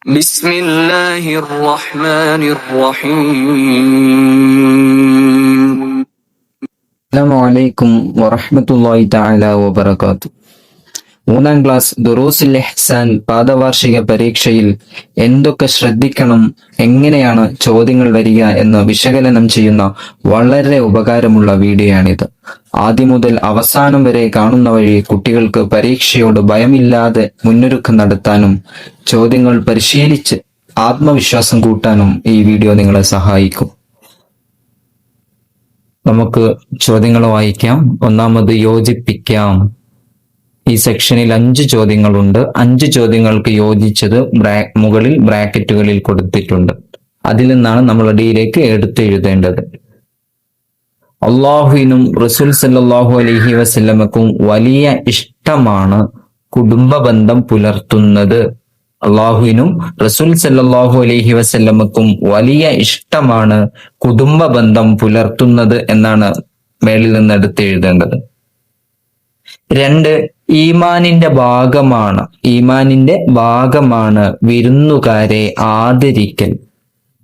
بسم الله الرحمن الرحيم. അസ്സലാമു അലൈക്കും വറഹ്മത്തുള്ളാഹി തആല വബറകാതുഹു. മൂന്നാം ക്ലാസ് ദുറൂസുൽ ഇഹ്സാൻ പാദവാർഷിക പരീക്ഷയിൽ എന്തൊക്കെ ശ്രദ്ധിക്കണം, എങ്ങനെയാണ് ചോദ്യങ്ങൾ വരിക എന്ന് വിശകലനം ചെയ്യുന്ന വളരെ ഉപകാരമുള്ള വീഡിയോയാണിത്. ആദ്യം മുതൽ അവസാനം വരെ കാണുന്ന വഴി കുട്ടികൾക്ക് പരീക്ഷയോട് ഭയമില്ലാതെ മുന്നൊരുക്കം നടത്താനും ചോദ്യങ്ങൾ പരിശീലിച്ച് ആത്മവിശ്വാസം കൂട്ടാനും ഈ വീഡിയോ നിങ്ങളെ സഹായിക്കും. നമുക്ക് ചോദ്യങ്ങൾ വായിക്കാം. ഒന്നാമത് യോജിപ്പിക്കാം. ഈ സെക്ഷനിൽ 5 ചോദ്യങ്ങളുണ്ട്. 5 ചോദ്യങ്ങൾക്ക് യോജിച്ചത് മുകളിൽ ബ്രാക്കറ്റുകളിൽ കൊടുത്തിട്ടുണ്ട്. അതിൽ നിന്നാണ് നമ്മൾ അടിയിലേക്ക് എടുത്തെഴുതേണ്ടത്. അള്ളാഹുവിനും റസൂൽ സല്ലല്ലാഹു അലൈഹി വസല്ലമക്കും വലിയ ഇഷ്ടമാണ് കുടുംബ ബന്ധം പുലർത്തുന്നത്. അള്ളാഹുവിനും റസൂൽ സല്ലല്ലാഹു അലൈഹി വസല്ലമക്കും വലിയ ഇഷ്ടമാണ് കുടുംബ ബന്ധം പുലർത്തുന്നത് എന്നാണ് മേളിൽ നിന്ന് എടുത്തെഴുതേണ്ടത്. 2, ഈമാനിന്റെ ഭാഗമാണ് വിരുന്നുകാരെ ആദരിക്കൽ.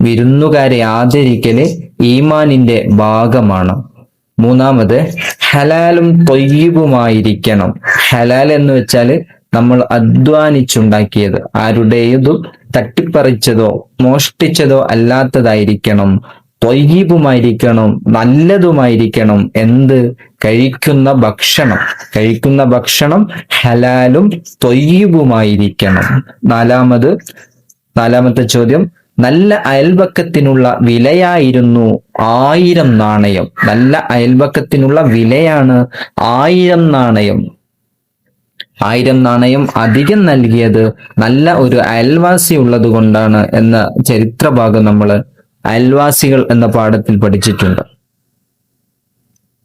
വിരുന്നുകാരെ ആദരിക്കല് ഈമാനിന്റെ ഭാഗമാണ്. 3, ഹലാലും ത്വയ്യിബുമായിരിക്കണം. ഹലാൽ എന്ന് വെച്ചാൽ നമ്മൾ അധ്വാനിച്ചുണ്ടാക്കിയത്, ആരുടേതും തട്ടിപ്പറിച്ചതോ മോഷ്ടിച്ചതോ അല്ലാത്തതായിരിക്കണം. ത്വയ്യിബുമായിരിക്കണം, നല്ലതുമായിരിക്കണം. എന്ത്? കഴിക്കുന്ന ഭക്ഷണം ഹലാലും ത്വയ്യിബുമായിരിക്കണം. നാലാമത്തെ ചോദ്യം, നല്ല അയൽപക്കത്തിനുള്ള വിലയായിരുന്നു 1000 നാണയം. നല്ല അയൽപക്കത്തിനുള്ള വിലയാണ് 1000 നാണയം. 1000 നാണയം അധികം നൽകിയത് നല്ല ഒരു അയൽവാസി ഉള്ളത് കൊണ്ടാണ് എന്ന ചരിത്രഭാഗം നമ്മൾ അയൽവാസികൾ എന്ന പാഠത്തിൽ പഠിച്ചിട്ടുണ്ട്.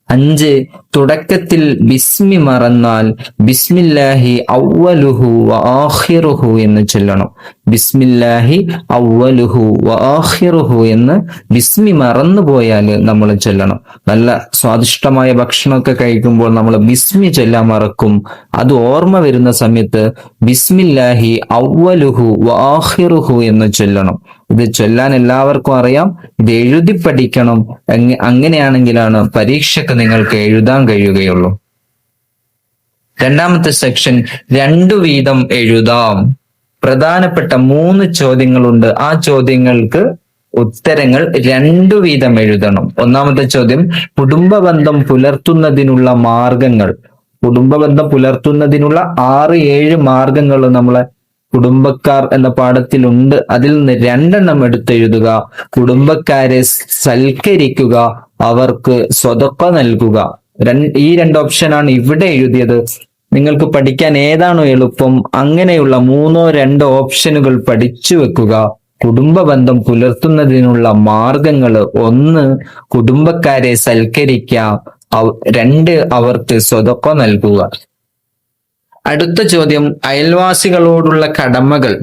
5, തുടക്കത്തിൽ ബിസ്മി മറന്നാൽ ബിസ്മില്ലാഹി അവ്വലുഹു വ ആഖിറുഹു എന്ന് ചൊല്ലണം. ബിസ്മില്ലാഹി അവ്വലുഹു വ ആഖിറുഹു എന്ന് ബിസ്മി മറന്നു പോയാൽ നമ്മൾ ചൊല്ലണം. നല്ല സ്വാദിഷ്ടമായ ഭക്ഷണമൊക്കെ കഴിക്കുമ്പോൾ നമ്മൾ ബിസ്മി ചൊല്ലാൻ മറക്കും. അത് ഓർമ്മ വരുന്ന സമയത്ത് ബിസ്മില്ലാഹി അവ്വലുഹു വ ആഖിറുഹു എന്ന് ചൊല്ലണം. ഇത് ചൊല്ലാൻ എല്ലാവർക്കും അറിയാം. ഇത് എഴുതി പഠിക്കണം. അങ്ങനെയാണെങ്കിലാണ് പരീക്ഷയ്ക്ക് നിങ്ങൾക്ക് എഴുതാൻ കഴിയുകയുള്ളൂ. 2ാമത്തെ സെക്ഷൻ, 2 വീതം എഴുതാം. പ്രധാനപ്പെട്ട 3 ചോദ്യങ്ങളുണ്ട്. ആ ചോദ്യങ്ങൾക്ക് ഉത്തരങ്ങൾ 2 വീതം എഴുതണം. 1ാമത്തെ ചോദ്യം, കുടുംബ ബന്ധം പുലർത്തുന്നതിനുള്ള മാർഗങ്ങൾ. കുടുംബ ബന്ധം പുലർത്തുന്നതിനുള്ള 6-7 മാർഗങ്ങൾ നമ്മളെ കുടുംബക്കാർ എന്ന പാഠത്തിലുണ്ട്. അതിൽ നിന്ന് 2 എടുത്തെഴുതുക. കുടുംബക്കാരെ സൽക്കരിക്കുക, അവർക്ക് സ്വതക്ക നൽകുക. ഈ 2 ഓപ്ഷനാണ് ഇവിടെ എഴുതിയത്. നിങ്ങൾക്ക് പഠിക്കാൻ ഏതാണോ എളുപ്പം അങ്ങനെയുള്ള 3-2 ഓപ്ഷനുകൾ പഠിച്ചു വെക്കുക. കുടുംബ ബന്ധം പുലർത്തുന്നതിനുള്ള മാർഗങ്ങൾ: 1, കുടുംബക്കാരെ സൽക്കരിക്കുക. 2, അവർക്ക് സ്വതക്ക നൽകുക. അടുത്ത ചോദ്യം, അയൽവാസികളോടുള്ള കടമകൾ.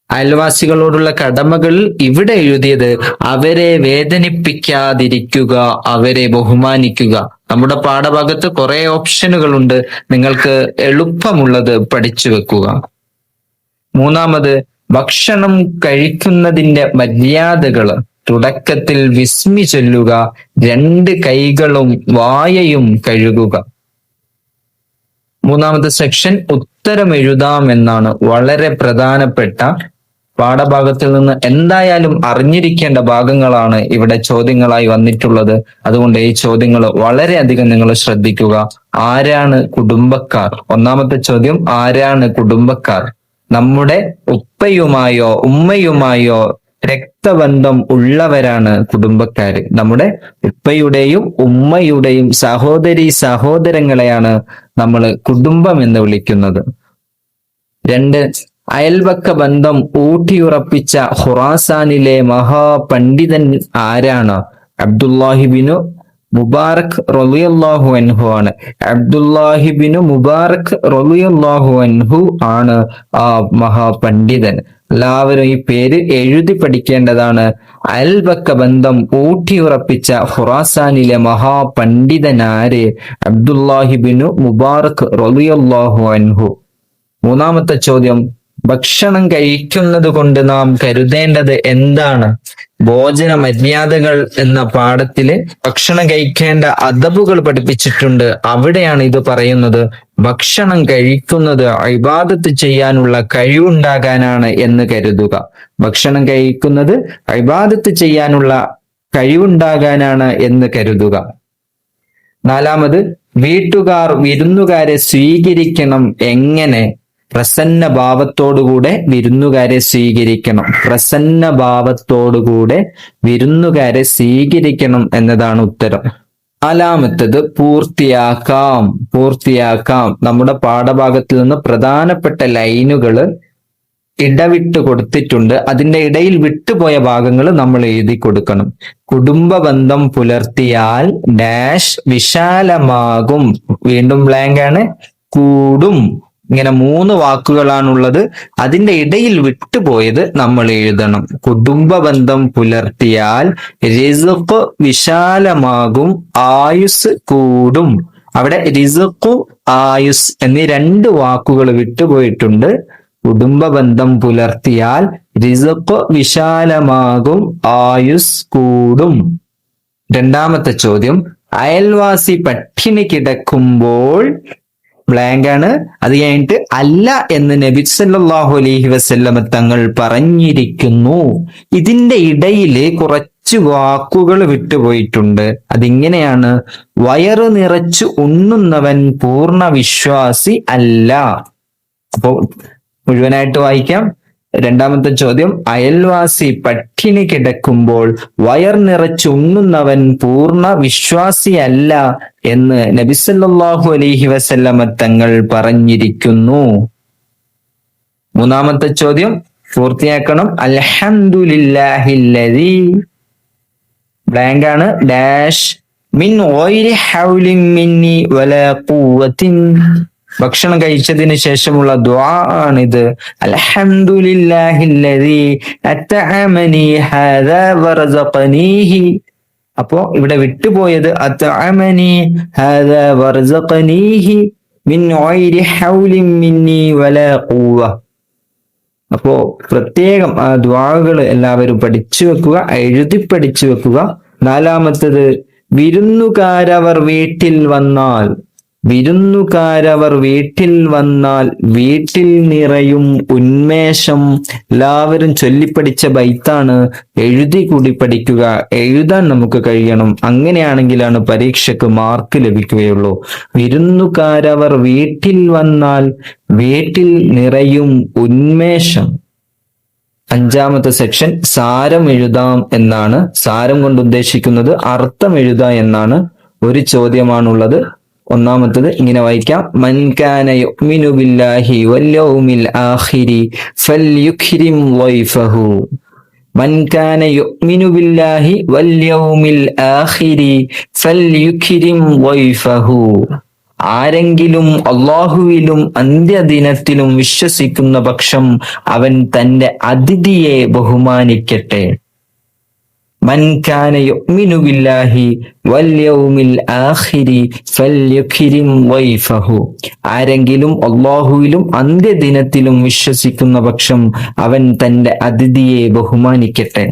അയൽവാസികളോടുള്ള കടമകൾ ഇവിടെ എഴുതിയത് അവരെ വേദനിപ്പിക്കാതിരിക്കുക, അവരെ ബഹുമാനിക്കുക. നമ്മുടെ പാഠഭാഗത്ത് കുറെ ഓപ്ഷനുകളുണ്ട്. നിങ്ങൾക്ക് എളുപ്പമുള്ളത് പഠിച്ചു വെക്കുക. 3, ഭക്ഷണം കഴിക്കുന്നതിന്റെ മര്യാദകൾ. തുടക്കത്തിൽ വിസ്മി ചൊല്ലുക. 2 കൈകളും വായയും കഴുകുക. 3ാമത്തെ സെക്ഷൻ, ഉത്തരം എഴുതാം എന്നാണ്. വളരെ പ്രധാനപ്പെട്ട പാഠഭാഗത്തിൽ നിന്ന് എന്തായാലും അറിഞ്ഞിരിക്കേണ്ട ഭാഗങ്ങളാണ് ഇവിടെ ചോദ്യങ്ങളായി വന്നിട്ടുള്ളത്. അതുകൊണ്ട് ഈ ചോദ്യങ്ങൾ വളരെയധികം നിങ്ങൾ ശ്രദ്ധിക്കുക. ആരാണ് കുടുംബക്കാർ? 1ാമത്തെ ചോദ്യം, ആരാണ് കുടുംബക്കാർ? നമ്മുടെ ഉപ്പയുമായോ ഉമ്മയുമായോ രക്തബന്ധം ഉള്ളവരാണ് കുടുംബക്കാര്. നമ്മുടെ ഉപ്പയുടെയും ഉമ്മയുടെയും സഹോദരങ്ങളെയാണ് നമ്മൾ കുടുംബം എന്ന് വിളിക്കുന്നത്. 2, അയൽപക്ക ബന്ധം ഊട്ടിയുറപ്പിച്ച ഖുറാസാനിലെ മഹാപണ്ഡിതൻ ആരാണ്? അബ്ദുല്ലാഹിബിനു മുബാറക് റളിയല്ലാഹു അൻഹു ആണ്. അബ്ദുല്ലാഹിബിനു മുബാറക് റളിയല്ലാഹു അൻഹു ആണ് ആ മഹാപണ്ഡിതൻ. എല്ലാവരും ഈ പേര് എഴുതി പഠിക്കേണ്ടതാണ്. അയൽപക്ക ബന്ധം ഊട്ടിയുറപ്പിച്ച ഖുറാസാനിലെ മഹാപണ്ഡിതനാര്? അബ്ദുല്ലാഹിബിനു മുബാറക് റളിയല്ലാഹു അൻഹു. 3ാമത്തെ ചോദ്യം, ഭക്ഷണം കഴിക്കുന്നത് കൊണ്ട് നാം കരുതേണ്ടത് എന്താണ്? ഭോജന മര്യാദകൾ എന്ന പാഠത്തില് ഭക്ഷണം കഴിക്കേണ്ട അദബുകൾ പഠിപ്പിച്ചിട്ടുണ്ട്. അവിടെയാണ് ഇത് പറയുന്നത്. ഭക്ഷണം കഴിക്കുന്നത് ഇബാദത്ത് ചെയ്യാനുള്ള കഴിവുണ്ടാകാനാണ് എന്ന് കരുതുക. ഭക്ഷണം കഴിക്കുന്നത് ഇബാദത്ത് ചെയ്യാനുള്ള കഴിവുണ്ടാകാനാണ് എന്ന് കരുതുക. നാലാമത്, വീട്ടുകാർ വിരുന്നുകാരെ സ്വീകരിക്കണം എങ്ങനെ? പ്രസന്ന ഭാവത്തോടുകൂടെ വിരുന്നുകാരെ സ്വീകരിക്കണം. പ്രസന്ന ഭാവത്തോടുകൂടെ വിരുന്നുകാരെ സ്വീകരിക്കണം എന്നതാണ് ഉത്തരം. നാലാമത്തത്, പൂർത്തിയാക്കാം. നമ്മുടെ പാഠഭാഗത്തിൽ നിന്ന് പ്രധാനപ്പെട്ട ലൈനുകൾ ഇടവിട്ട് കൊടുത്തിട്ടുണ്ട്. അതിന്റെ ഇടയിൽ വിട്ടുപോയ ഭാഗങ്ങൾ നമ്മൾ എഴുതി കൊടുക്കണം. കുടുംബ ബന്ധം പുലർത്തിയാൽ ഡാഷ് വിശാലമാകും. വീണ്ടും ബ്ലാങ്ക് ആണ്. കൂടും. ഇങ്ങനെ 3 വാക്കുകളാണുള്ളത്. അതിന്റെ ഇടയിൽ വിട്ടുപോയത് നമ്മൾ എഴുതണം. കുടുംബ ബന്ധം പുലർത്തിയാൽ റിസ്ഖ് വിശാലമാകും, ആയുസ് കൂടും. അവിടെ റിസ്ഖു ആയുസ് എന്നീ 2 വാക്കുകൾ വിട്ടുപോയിട്ടുണ്ട്. കുടുംബ ബന്ധം പുലർത്തിയാൽ റിസ്ഖ് വിശാലമാകും, ആയുസ് കൂടും. രണ്ടാമത്തെ ചോദ്യം, അയൽവാസി പട്ടിണി കിടക്കുമ്പോൾ ബ്ലാങ്ക് ആണ്. അത് കഴിഞ്ഞിട്ട് അല്ല എന്ന് നബി സല്ലല്ലാഹു അലൈഹി വസല്ലമ തങ്ങൾ പറഞ്ഞിരിക്കുന്നു. ഇതിന്റെ ഇടയില് കുറച്ച് വാക്കുകൾ വിട്ടുപോയിട്ടുണ്ട്. അതിങ്ങനെയാണ്: വയറ് നിറച്ചു ഉണ്ണുന്നവൻ പൂർണ്ണ വിശ്വാസി അല്ല. അപ്പോ മുഴുവനായിട്ട് വായിക്കാം. രണ്ടാമത്തെ ചോദ്യം, അയൽവാസി പട്ടിണി കിടക്കുമ്പോൾ വയർ നിറച്ചുണ്ണുന്നവൻ പൂർണ്ണ വിശ്വാസിയല്ല എന്ന് നബി സല്ലല്ലാഹു അലൈഹി വസല്ലമ തങ്ങൾ പറഞ്ഞിരിക്കുന്നു. മൂന്നാമത്തെ ചോദ്യം പൂർത്തിയാക്കണം. അൽഹംദുലില്ലാഹില്ലദീ ബ്ലാങ്ക് ആണ് ഡാഷ് മിൻ ഗൈരി ഹൗലിൻ മിന്നി വലാ ഖുവ്വത്തിൻ. ഭക്ഷണം കഴിച്ചതിന് ശേഷമുള്ള ദുആ ആണിത്. അൽഹംദുലില്ലാഹില്ലദീ അത്അമനി ഹാദാ വറസഖനീഹി. അപ്പോ ഇവിടെ വിട്ടുപോയത് അത്അമനി ഹാദാ വറസഖനീഹി മിൻ ഗൈരി ഹൗലിൻ മിന്നി വലാ ഖുവ്വ. അപ്പോ പ്രത്യേകം ആ ദുആകൾ എല്ലാവരും പഠിച്ചു വെക്കുക, എഴുതി പഠിച്ചു വെക്കുക. നാലാമത്തത്, വിരുന്നുകാരവർ വീട്ടിൽ വന്നാൽ വീട്ടിൽ നിറയും ഉന്മേഷം. എല്ലാവരും ചൊല്ലിപ്പടിച്ച ബൈത്താണ്. എഴുതി കൂടി പഠിക്കുക. എഴുതാൻ നമുക്ക് കഴിയണം. അങ്ങനെയാണെങ്കിലാണ് പരീക്ഷയ്ക്ക് മാർക്ക് ലഭിക്കുകയുള്ളൂ. വിരുന്നുകാരവർ വീട്ടിൽ വന്നാൽ വീട്ടിൽ നിറയും ഉന്മേഷം. അഞ്ചാമത്തെ സെക്ഷൻ, സാരം എഴുതാം എന്നാണ്. സാരം കൊണ്ട് ഉദ്ദേശിക്കുന്നത് അർത്ഥം എഴുതാം എന്നാണ്. ഒരു ചോദ്യമാണുള്ളത്. ഒന്നാമത്തത് ഇങ്ങനെ വായിക്കാം: മൻ കാന യുഅ്മിനു ബില്ലാഹി വൽ യൗമിൽ ആഖിരി ഫൽയുക്രിം വൈഫഹു. മൻ കാന യുഅ്മിനു ബില്ലാഹി വൽ യൗമിൽ ആഖിരി ഫൽയുക്രിം വൈഫഹു. ആരെങ്കിലും അല്ലാഹുവിലും അന്ത്യദിനത്തിലും വിശ്വസിക്കുന്ന പക്ഷം അവൻ തന്റെ അതിഥിയെ ബഹുമാനിക്കട്ടെ. മൻ കാന യുഅ്മിനു ബില്ലാഹി വൽ യൗമിൽ ആഖിരി ഫൽയുക്രിം വൈഫഹു. ആരെങ്കിലും അല്ലാഹുവിലും അന്ത്യദിനത്തിലും വിശ്വസിക്കുന്ന പക്ഷം അവൻ തന്റെ അതിഥിയെ ബഹുമാനിക്കട്ടെ.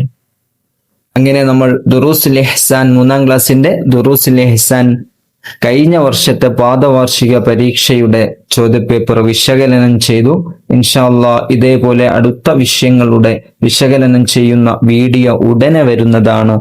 അങ്ങനെ നമ്മൾ ദുറൂസുൽ ഇഹ്സാൻ 3ാം ക്ലാസ്സിന്റെ ദുറൂസുൽ ഇഹ്സാൻ കഴിഞ്ഞ വർഷത്തെ പാദവാർഷിക പരീക്ഷയുടെ ചോദ്യപേപ്പർ വിശകലനം ചെയ്തു. ഇൻഷാ അല്ലാഹ് ഇതേപോലെ അടുത്ത വിഷയങ്ങളുടെ വിശകലനം ചെയ്യുന്ന വീഡിയോ ഉടനെ വരുന്നതാണ്.